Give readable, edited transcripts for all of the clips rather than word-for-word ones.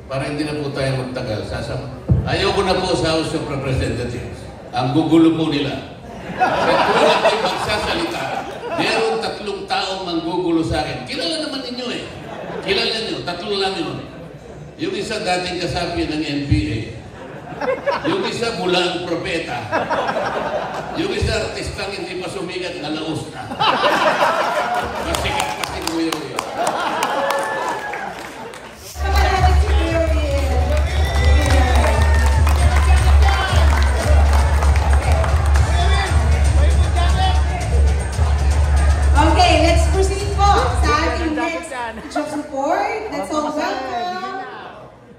para hindi na po tayo magtagal. Ayaw ko na po sa House of Representatives. Ang gugulo po nila. Kaya kung wala kayo magsasalita, meron 3 taong manggugulo sa akin. Kilala naman ninyo eh. Kilala nyo, 3 lang yun. Yung isa dating kasapi ng NPA. Yung isa bulang propeta. Yung isa artistang hindi pa sumigat na laos na. Masikat pa si Kuya Will. Okay, let's proceed po sa ating next speech of support. Let's all welcome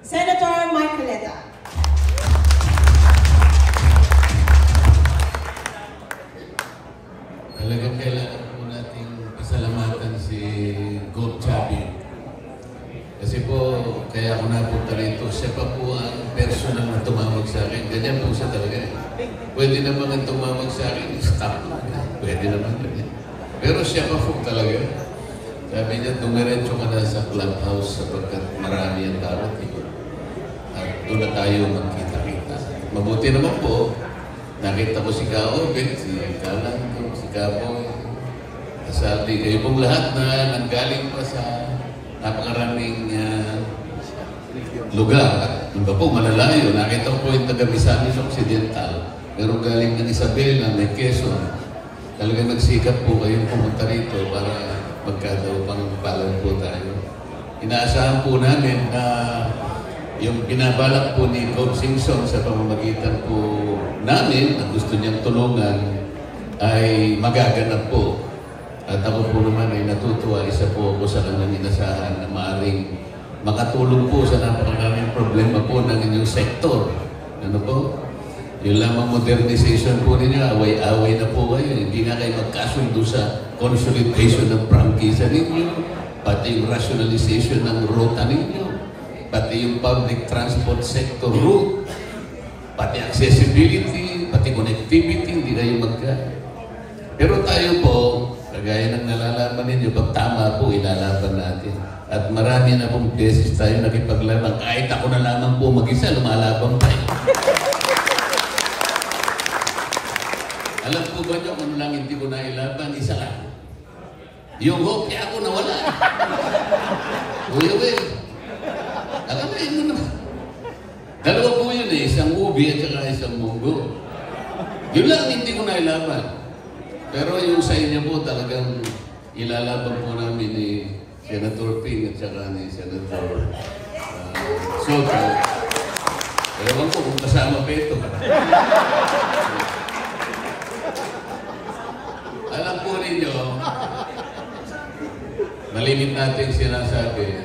Senator Marcoleta. Talagang kailangan po nating pasalamatan si Gov. Chavit. Kasi po, kaya ako napunta rito, siya pa po ang personal na tumawag sa akin. Ganyan po siya talaga. Pwede naman ang tumawag sa akin, stop lang. Pwede naman ganyan. Pero siya pa po talaga. Sabi niya, dumiretso ka na sa clubhouse sapagkat marami ang darating. At doon na tayo magkita-kita. Mabuti naman po, nakita ko si Kaobet, si Kalanto, si Kaboy. Sabi kayo pong lahat na nanggaling pa sa napakaraming lugar. Iba po, malalayo. Nakita ko po yung taga-Misamis Occidental. Pero galing ng Isabela, may Quezon. Talagang nagsikap po kayong pumunta rito para magkadaupang palang po tayo. Inaasahan po namin na yung binabalak po ni Gov. Singson sa pamamagitan po namin na gusto niyang tulungan ay magaganap po. At ako po naman ay natutuwa, isa po ako sa kanyang inasahan na maaaring makatulong po sa napakaraming problema po ng inyong sektor. Ano po? Yung lamang modernization po ninyo, away-away na po kayo. Hindi na kayo magkasundo sa consolidation ng prangkisa ninyo, pati yung rationalization ng ruta ninyo, pati yung public transport sector route, pati accessibility, pati connectivity, hindi kayo Pero tayo po, kagaya ng nalalaman ninyo, pag tama po, ilalaban natin. At marami na pong beses tayo nakipaglaban. Kahit ako na lamang po mag-isa, lumalaban tayo. Alam po ba nyo kung lang hindi ko nailaban? Isa lang. Yung hope niya ako nawala. Kuya Will, nakakain mo naman. Dalawa po yun eh, isang ubi at saka isang munggo. Yun lang hindi ko nailaban. Pero yung sa inyo po talagang ilalaban po namin ni Senator Ping at saka ni Senator Soto. Ewan ko kung kasama pa ito. Alam po ninyo, malimit natin sinasabi,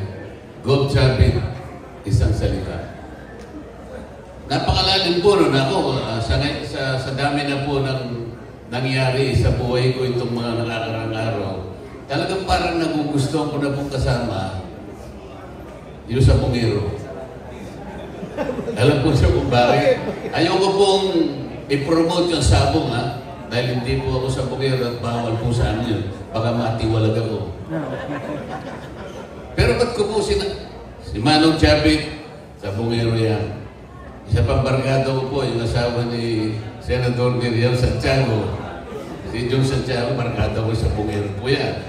Gov. Chavit, isang salita. Napakalalim po nun ako, sa dami na po ng nangyari sa buhay ko itong mga nakakarang araw. Talagang parang nagugustuhan ko na pong kasama yung sa Pungiro. Alam po siya kung bakit. Ayoko pong i-promote yung sabong ha. Dahil hindi po ako sa Pungiro at bawal po sa amin yun. Baka matiwalag ako. Pero ba't ko po si Manong Chavit sa Pungiro yan? Isa pang barkada ko po, yung asawa ni Senador Miriam Santiago. Si John Santiago, barkada ko sa Pungiro po yan.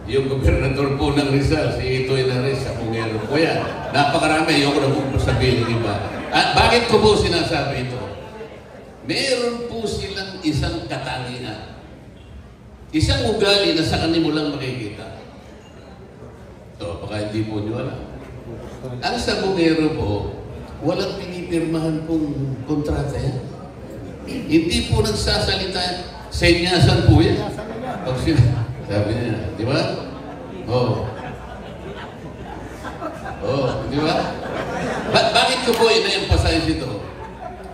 Yung gobernador po ng Rizal, si Itoy Nares sa Pungiro po yan. Napakarami, ayoko na po sabihin ng iba. At bakit ko po sinasabi ito? Meron po silang isang katangian. Isang ugali na sa kanila mo lang makikita. So, baka hindi po nyo alam. Ang sa Pungiro po, walang pinipirmahan pong kontrata yan. Hindi po nagsasalita yan. Senyasan po yan. Sabi niya, di ba? Oo. Oo, di ba? Bakit ko po ina-emphasize ito?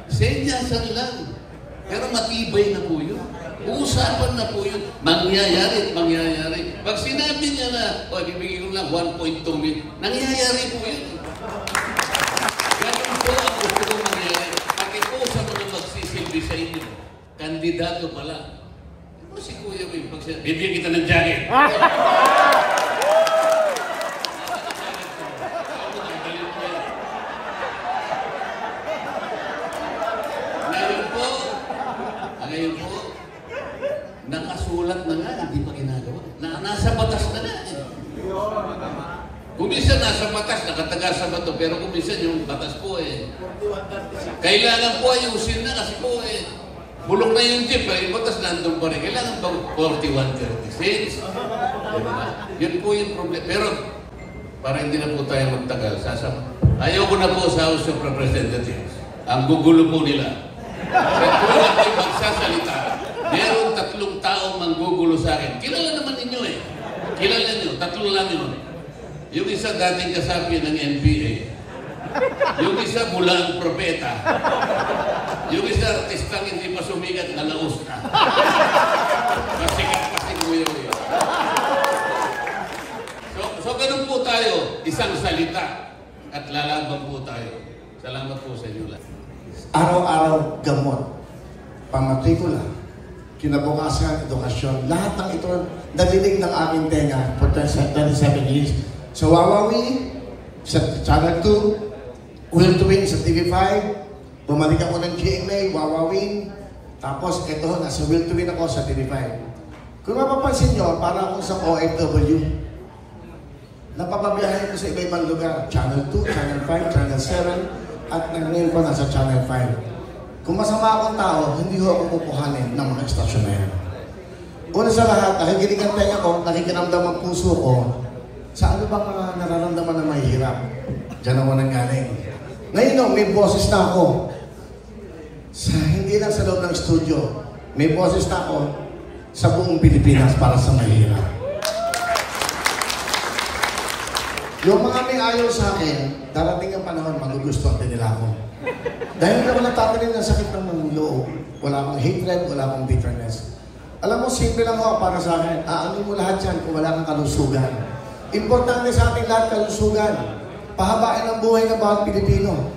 Senyasan lang. Pero matibay na po yun. Uusapan na po yun. Mangyayari at mangyayari. Pag sinabi niya na, bibigyan ko lang 1.2 million, nangyayari po yun. Ganun po ang gusto kong mangyayari. Bakit po sa mga magsisilbi sa inyo, kandidato pa lang. Ano si Kuya Will, pag sinabi, bibigyan kita ng jacket. ngayon po, nakasulat na nga, hindi pa ginagawa. Nasa batas na nga. Kung minsan nasa batas, nakataga sa bato, pero kung minsan yung batas po kailangan po ayusin na kasi po bulok na yung jeep, yung batas nandun pa rin. Kailangan ba 4136? Diba? Yun po yung problema. Pero, para hindi na po tayo magtagal, ayaw ko na po sa House of Representatives. Ang gugulo po nila. Kaya kung lang kayo magsasalita, meron 3 taong manggugulo sa akin. Kilala naman ninyo Kilala nyo, 3 lang yun. Yung isa dating kasapi ng NPA. Yung isa mula ang propeta. Yung isa artistang hindi pa sumigat na laos na. Masikat kasi kuya yun. So ganun po tayo, isang salita at lalaban po tayo. Salamat po sa inyo lahat. Araw-araw gamot, pamatrikula, kinabukasan, edukasyon, lahat ng ito nadinig ng aking tenga for 27 years. Sa Wawawi, sa Channel 2, Will to Win sa TV5, bumalik ako ng GMA, Wawawin, tapos ito, nasa Will to Win ako sa TV5. Kung mapapansin nyo, para akong sa OFW. Napapabiyahin ko sa iba-ibang lugar, Channel 2, Channel 5, Channel 7, at ngayon ko nasa Channel 5. Kung masama akong tao, hindi ko ako pupuhanin ng mga istasyon na yan. Una sa lahat, nakikinig ang tenga ko, nakikiramdam ang puso ko, sa ano bang mga nararamdaman na mahirap? Diyan ako nanggaling. Ngayon, may boses na ako. Hindi lang sa loob ng studio, may boses na ako sa buong Pilipinas para sa mahirap. Yung mga may ayaw sa akin, darating ang panahon, magugustuhan din nila ako. Dahil hindi ako natatanin ng sakit ng loob. Wala akong hatred, wala akong bitterness. Alam mo, simple lang ako para sa akin. Ano mo lahat yan kung wala kang kalusugan. Importante sa ating lahat kalusugan. Pahabain ang buhay ng bawat Pilipino.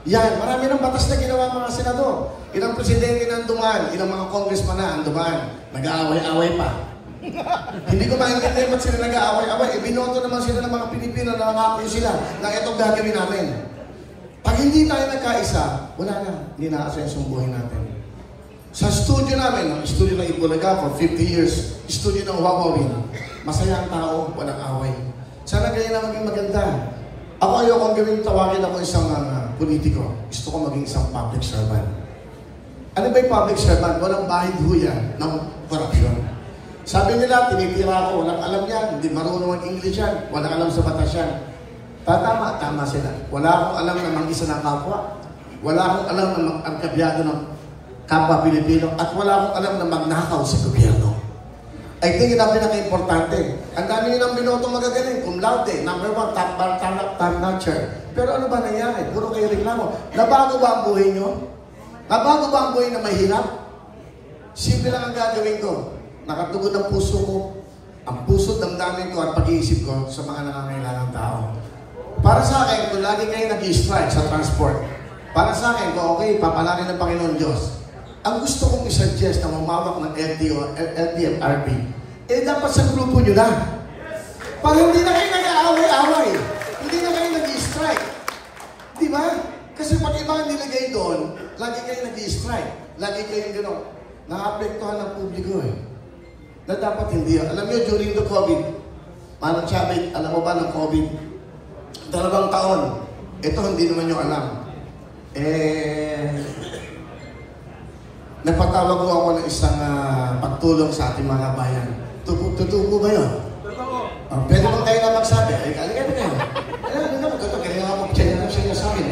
Yan, marami ng batas na ginawa mga senador. Ilang presidente na dumaan, ilang mga congressman na dumaan. Nag-aaway-aaway pa. Hindi ko maintindihan ba't sila nag-aaway-aaway. Binoto naman sila ng mga Pilipino na nangako sila na itong gagawin namin. Pag hindi tayo nagkaisa, wala na. Hindi na-assess yung buhay natin. Sa studio namin, ang studio ng Ibulaga for 50 years, studio ng Wawawin, masaya ang tao, walang away. Sana ganyan na maging maganda. Ako ayokong gawin tawagin ako isang politiko. Gusto ko maging isang public servant. Ano ba yung public servant? Walang bahid huyan ng korupsyon. Sabi nila, tinitira ako, walang alam yan, hindi marunong ang English yan, walang alam sa batas yan. Tama sila. Wala akong alam na mag-isa ng kapwa. Wala akong alam na mag-angkabyado ng kapwa Pilipino. At wala akong alam na magnakaw sa gobyerno. I think yun ang pinaka-importante. Ang dami nyo ng binotong magagaling. Cum laude, number 1, top notcher. Pero ano ba nangyari? Puro kayo reklamo. Nabago ba ang buhay nyo? Nabago ba ang buhay na mahirap? Simple lang ang gagawin ko. Nakatugon ang puso ko. Ang puso, damdamin ko at pag-iisip ko sa mga nangangailangang tao. Para sa akin, kung lagi kayo nag-strike sa transport, para sa akin, kung okay, papalangin ng Panginoon Diyos, ang gusto kong isuggest na mamawak ng LTFRB, dapat sa grupo nyo na. Para hindi na kayo nag-aaway-aaway. Hindi na kayo nag-strike. Di ba? Kasi pag ibang nilagay doon, lagi kayo nag-strike. Lagi kayo gano'n. Nakapektuhan ng publiko na dapat hindi. Alam nyo, during the COVID, Manang Chavit, alam mo ba ng COVID? 2 taon. Ito, hindi naman nyo alam. Napatawag ko ako ng isang pagtulong sa ating mga bayan. Totoo ba yun? Totoo. Pwede bang kayo na magsabi? Ay, kaligay na kayo. Alam mo, totoo. Kaya nga mag-generation niya sa akin.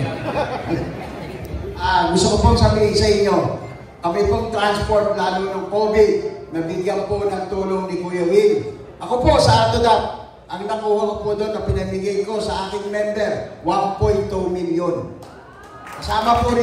Gusto ko pong sabihin sa inyo, kami pong transport, lalo ng COVID, nabigyan po ng tulong ni Kuya Will. Ako po, sa Atodat, ang nakuha ko po doon na pinamigay ko sa aking member, 1.2 million. Kasama po rin